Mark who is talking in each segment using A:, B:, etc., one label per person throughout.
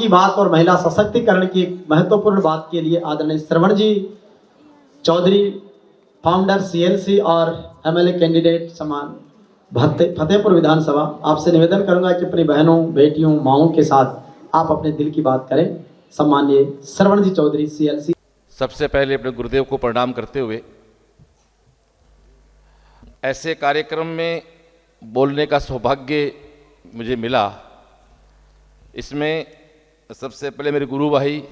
A: की बात और महिला सशक्तिकरण की एक महत्वपूर्ण बात के लिए आदरणीय श्रवण जी चौधरी, फाउंडर सीएलसी और एमएलए कैंडिडेट समान फतेहपुर विधानसभा, आपसे निवेदन करूंगा कि अपनी बहनों, बेटियों, माओं के साथ आप अपने दिल की बात करें। सम्माननीय श्रवण जी चौधरी सीएलसी।
B: सबसे पहले अपने गुरुदेव को प्रणाम करते हुए ऐसे कार्यक्रम में बोलने का सौभाग्य मुझे मिला। इसमें सबसे पहले मेरे गुरु भाई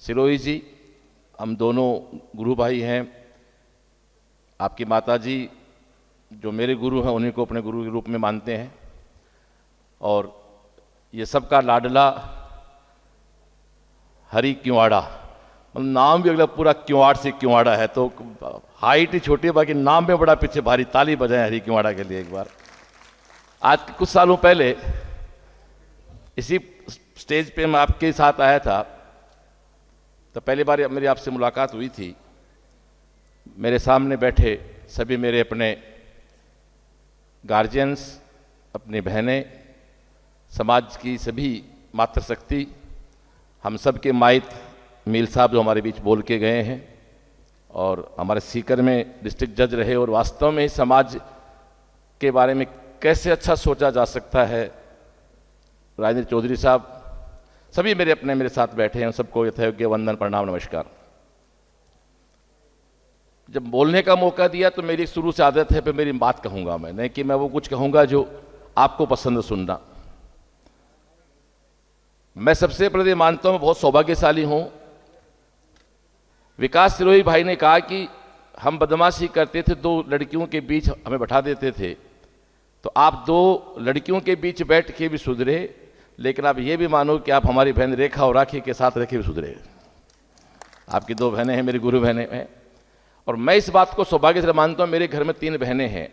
B: सिरोही जी, हम दोनों गुरु भाई हैं। आपकी माता जी जो मेरे गुरु हैं उन्हीं को अपने गुरु के रूप में मानते हैं, और ये सबका लाडला हरी क्योंवाड़ा, मतलब नाम भी अगला पूरा क्योंवाड़ से क्योंवाड़ा है, तो हाइट ही छोटी है बाकी नाम में बड़ा पीछे भारी। ताली बजाएं हरी क्योंवाड़ा के लिए एक बार। आज के कुछ सालों पहले इसी स्टेज पे मैं आपके साथ आया था, तो पहली बार मेरी आपसे मुलाकात हुई थी। मेरे सामने बैठे सभी मेरे अपने गार्जियंस, अपनी बहनें, समाज की सभी मातृशक्ति, हम सब के माइत मील साहब जो हमारे बीच बोल के गए हैं, और हमारे सीकर में डिस्ट्रिक्ट जज रहे, और वास्तव में समाज के बारे में कैसे अच्छा सोचा जा सकता है, राजेंद्र चौधरी साहब, सभी मेरे अपने मेरे साथ बैठे हैं, सबको यथायोग्य वंदन, प्रणाम, नमस्कार। जब बोलने का मौका दिया तो मेरी शुरू से आदत है, फिर मेरी बात कहूंगा मैं, नहीं कि मैं वो कुछ कहूंगा जो आपको पसंद सुनना। मैं सबसे पहले मानता हूं, बहुत सौभाग्यशाली हूं। विकास सिरोही भाई ने कहा कि हम बदमाशी करते थे, दो लड़कियों के बीच हमें बैठा देते थे, तो आप दो लड़कियों के बीच बैठ के भी सुधरे, लेकिन आप ये भी मानो कि आप हमारी बहन रेखा और राखी के साथ रह के भी सुधरे। आपकी दो बहनें हैं, मेरी गुरु बहनें हैं, और मैं इस बात को सौभाग्य से मानता हूं। मेरे घर में 3 बहनें हैं।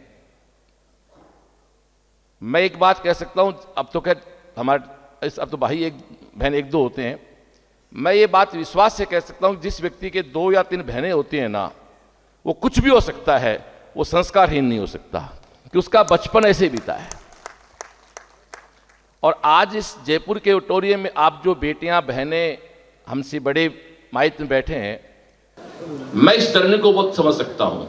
B: मैं एक बात कह सकता हूं, अब तो खैर हमारे अब तो भाई एक बहन 1-2 होते हैं। मैं ये बात विश्वास से कह सकता हूं, जिस व्यक्ति के 2 या 3 बहनें होती हैं ना, वो कुछ भी हो सकता है, वो संस्कारहीन नहीं हो सकता, कि उसका बचपन ऐसे बीता है। और आज इस जयपुर के ऑडिटोरियम में आप जो बेटियां, बहनें हमसे बड़े माइत में बैठे हैं, मैं इस तरह को बहुत समझ सकता हूं।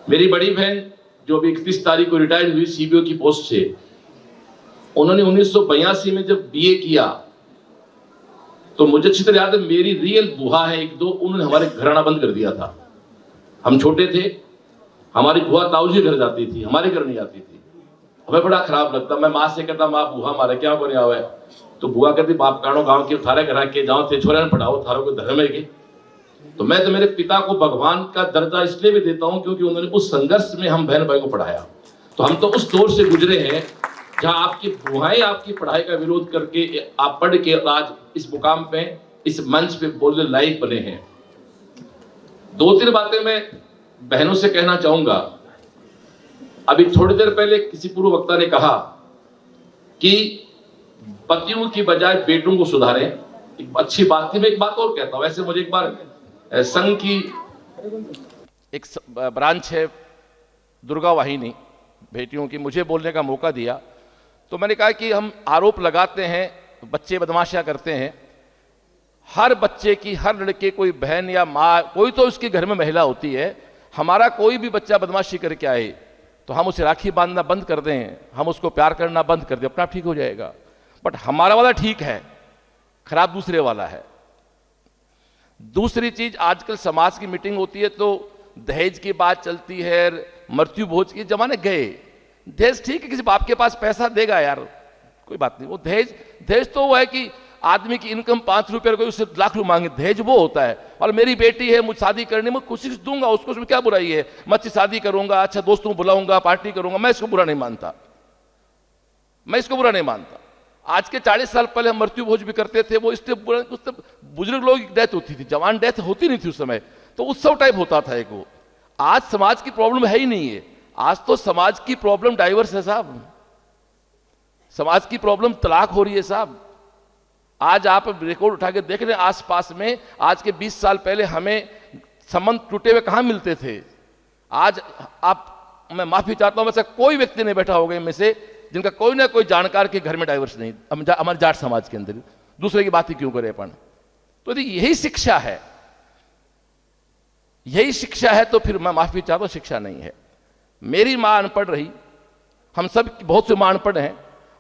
B: मेरी बड़ी बहन जो अभी 31 तारीख को रिटायर्ड हुई सीबीओ की पोस्ट से, उन्होंने 1982 में जब बीए किया, तो मुझे अच्छी तरह याद है, मेरी रियल बुआ है 1-2, उन्होंने हमारे घराना बंद कर दिया था। हम छोटे थे, हमारी बुआ ताऊ जी घर जाती थी, हमारे घर नहीं आती थी। हमें बड़ा खराब लगता। मैं माँ से कहता, माँ बुआ हमारे क्या बने हुआ है, तो बुआ कहती, बाप कानो गांव के थारे घर के जाओ थे छोरे पढ़ाओ, थारों को धर्म है के। तो मैं तो मेरे पिता को भगवान का दर्जा इसलिए भी देता हूं क्योंकि उन्होंने उस संघर्ष में हम बहन भाई को पढ़ाया। तो हम तो उस दौर से गुजरे हैं जहां आपकी बुआएं आपकी पढ़ाई का विरोध करके आप पढ़ के आज इस मुकाम पे, इस मंच पे बोलने लायक बने हैं। 2-3 बातें मैं बहनों से कहना चाहूंगा। अभी थोड़ी देर पहले किसी पूर्व वक्ता ने कहा कि पतियों की बजाय बेटों को सुधारें। एक अच्छी बात थी। मैं एक बात और कहता हूं, वैसे मुझे एक बार संघ की एक ब्रांच है दुर्गा वाहिनी बेटियों की, मुझे बोलने का मौका दिया, तो मैंने कहा कि हम आरोप लगाते हैं बच्चे बदमाशियां करते हैं। हर बच्चे की, हर लड़के, कोई बहन या माँ, कोई तो उसके घर में महिला होती है। हमारा कोई भी बच्चा बदमाशी करके आए तो हम उसे राखी बांधना बंद कर दें, हम उसको प्यार करना बंद कर दें, अपना ठीक हो जाएगा। बट हमारा वाला ठीक है, खराब दूसरे वाला है। दूसरी चीज, आजकल समाज की मीटिंग होती है तो दहेज की बात चलती है, मृत्यु भोज के जमाने गए। दहेज ठीक है, किसी बाप के पास पैसा देगा यार, कोई बात नहीं। वो दहेज तो वो है कि आदमी की इनकम 5 रुपये कोई उससे लाख रुपये मांगे, दहेज वो होता है। और मेरी बेटी है, मुझे शादी करनी, मैं कोशिश दूंगा उसको, उसमें क्या बुराई है। मैं अच्छी शादी करूंगा, अच्छा दोस्तों को बुलाऊंगा, पार्टी करूंगा, मैं इसको बुरा नहीं मानता, मैं इसको बुरा नहीं मानता। आज के 40 साल पहले हम मृत्यु भोज भी करते थे, वो इसलिए बुजुर्ग लोगों की डेथ होती थी, जवान डेथ होती नहीं थी उस समय, तो उत्सव टाइप होता था एक वो। आज समाज की प्रॉब्लम है ही नहीं है। आज तो समाज की प्रॉब्लम डाइवर्स है साहब, समाज की प्रॉब्लम तलाक हो रही है साहब। आज आप रिकॉर्ड उठा के देख रहे हैं आसपास में, आज के 20 साल पहले हमें संबंध टूटे हुए कहां मिलते थे। आज आप, मैं माफी चाहता हूं, वैसे कोई व्यक्ति नहीं बैठा होगा इनमें से जिनका कोई ना कोई जानकार के घर में डाइवर्स नहीं, हमारे जाट समाज के अंदर दूसरे की बात ही क्यों करे अपन। तो यदि यही शिक्षा है, यही शिक्षा है, तो फिर मैं माफी चाहता हूं, शिक्षा नहीं है। मेरी मां अनपढ़ रही, हम सब बहुत से मां अनपढ़ हैं,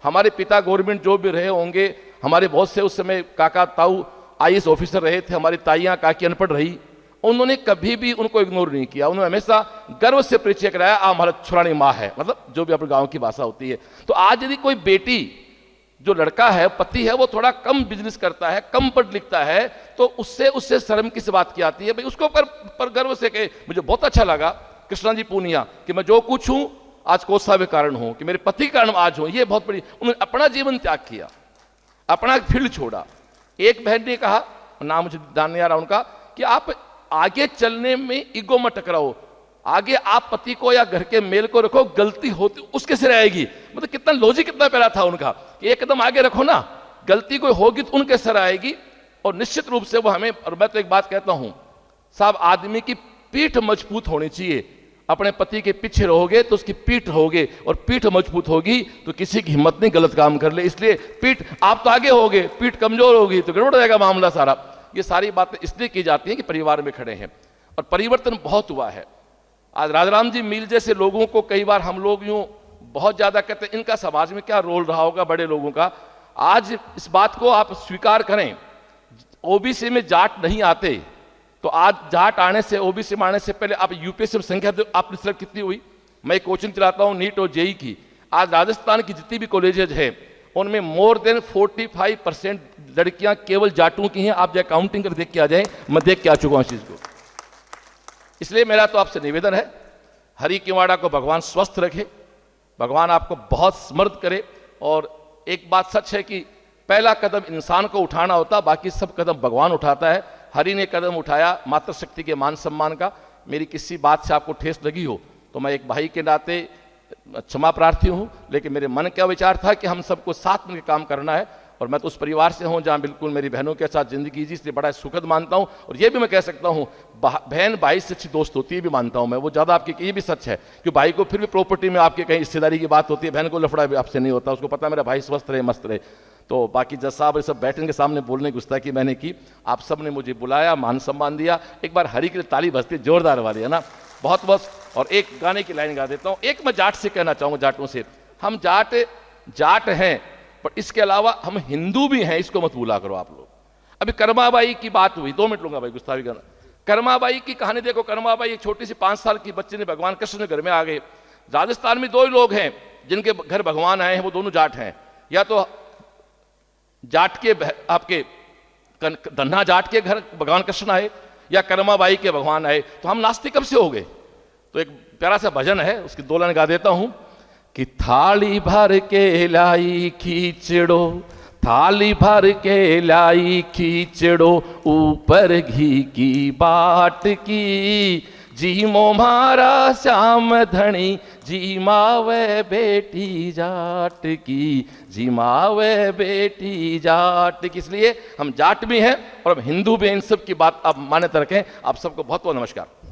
B: हमारे पिता गवर्नमेंट जॉब भी रहे होंगे, हमारे बहुत से उस समय काका ताऊ आईएएस ऑफिसर रहे थे, हमारी ताइयां काकी अनपढ़ रही, उन्होंने कभी भी उनको इग्नोर नहीं किया, उन्होंने हमेशा गर्व से परिचय कराया, हमारा छुरानी माँ है, मतलब जो भी अपने गांव की भाषा होती है। तो आज यदि कोई बेटी, जो लड़का है, पति है, वो थोड़ा कम बिजनेस करता है, कम पढ़ लिखता है, तो उससे शर्म किस बात की आती है भाई, उसको पर गर्व से कहे। मुझे बहुत अच्छा लगा कृष्णा जी पूनिया कि मैं जो कुछ हूं आज कोसा के कारण हूं, कि मेरे पति के कारण आज हूं, ये बहुत बड़ी, उन्होंने अपना जीवन त्याग किया, अपना फील्ड छोड़ा। एक बहन ने कहा, नाम मुझे ध्यान नहीं आ रहा उनका, कि आप आगे चलने में ईगो मत टकराओ, आगे आप पति को या घर के मेल को रखो, गलती होती उसके सिर आएगी। मतलब कितना लॉजिक, कितना प्यारा था उनका कि एक कदम आगे रखो ना, गलती कोई होगी तो उनके सिर आएगी, और निश्चित रूप से वो हमें। और मैं तो एक बात कहता हूं साहब, आदमी की पीठ मजबूत होनी चाहिए। अपने पति के पीछे रहोगे तो उसकी पीठ रहोगे, और पीठ मजबूत होगी तो किसी की हिम्मत नहीं गलत काम कर ले। इसलिए पीठ, आप तो आगे होगे, पीठ कमजोर होगी तो गड़बड़ जाएगा मामला सारा। ये सारी बातें इसलिए की जाती हैं कि परिवार में खड़े हैं, और परिवर्तन बहुत हुआ है। आज राजाराम जी मील जैसे लोगों को कई बार हम लोग यूं बहुत ज्यादा कहते हैं, इनका समाज में क्या रोल रहा होगा बड़े लोगों का। आज इस बात को आप स्वीकार करें, ओबीसी में जाट नहीं आते, तो आज जाट आने से, ओबीसी में आने से पहले आप यूपीएससी में संख्या आपने सिलेक्ट कितनी हुई। मैं कोचिंग चलाता हूं नीट और जेई की, आज राजस्थान की जितनी भी कॉलेजेज है उनमें मोर देन 45% लड़कियां केवल जाटों की हैं। आप जाए काउंटिंग कर देख के आ जाए, मैं देख के आ चुका हूं इस चीज को। इसलिए मेरा तो आपसे निवेदन है, हरि किवाड़ा को भगवान स्वस्थ रखे, भगवान आपको बहुत समर्थ करे। और एक बात सच है कि पहला कदम इंसान को उठाना होता, बाकी सब कदम भगवान उठाता है। हरि ने कदम उठाया मातृशक्ति के मान सम्मान का। मेरी किसी बात से आपको ठेस लगी हो तो मैं एक भाई के नाते क्षमा प्रार्थी हूं, लेकिन मेरे मन का विचार था कि हम सबको साथ मिलकर काम करना है। और मैं तो उस परिवार से हूं जहां बिल्कुल मेरी बहनों के साथ जिंदगी जी, इसलिए बड़ा सुखद मानता हूं। और ये भी मैं कह सकता हूं, बहन भाई से अच्छी दोस्त होती है भी मानता हूं मैं, वो ज्यादा आपकी, ये भी सच है कि भाई को फिर भी प्रॉपर्टी में आपके कहीं हिस्सेदारी की बात होती है, बहन को लफड़ा भी आपसे नहीं होता, उसको पता है मेरा भाई स्वस्थ रहे, मस्त रहे। तो बाकी जज साहब सब बैठने के सामने बोलने की गुस्ताखी मैंने की, आप सब ने मुझे बुलाया, मान सम्मान दिया। एक बार हरि के लिए ताली बजती जोरदार वाली, है ना, बहुत बहुत। और एक गाने की लाइन गा देता हूं। एक मैं जाट से कहना चाहूंगा, जाटों से, हम जाट हैं, पर इसके अलावा हम हिंदू भी हैं, इसको मत भूला करो आप लोग। अभी कर्माबाई की बात हुई, 2 मिनट लूंगा भाई, गुस्ताखी करना। कर्माबाई की कहानी देखो। कर्माबाई एक छोटी सी 5 साल की बच्ची ने भगवान कृष्ण के घर में आ गए। राजस्थान में 2 ही लोग हैं जिनके घर भगवान आए हैं, वो दोनों जाट हैं। या तो जाट के आपके धन्ना जाट के घर भगवान कृष्ण आए, या कर्माबाई के भगवान आए। तो हम नास्तिक कब से हो गए? तो एक प्यारा सा भजन है, उसकी 2 लाइन गा देता हूं कि थाली भर के लाई खींचड़ो, थाली भर के लाई खींचड़ो, ऊपर घी की बाट की, जी मोमारा श्याम धनी, जी मावे बेटी जाट की, जी मावे बेटी जाट की। इसलिए हम जाट भी हैं और हम हिंदू भी हैं। इन सब की बात आप मान्यता रखें। आप सबको बहुत बहुत नमस्कार।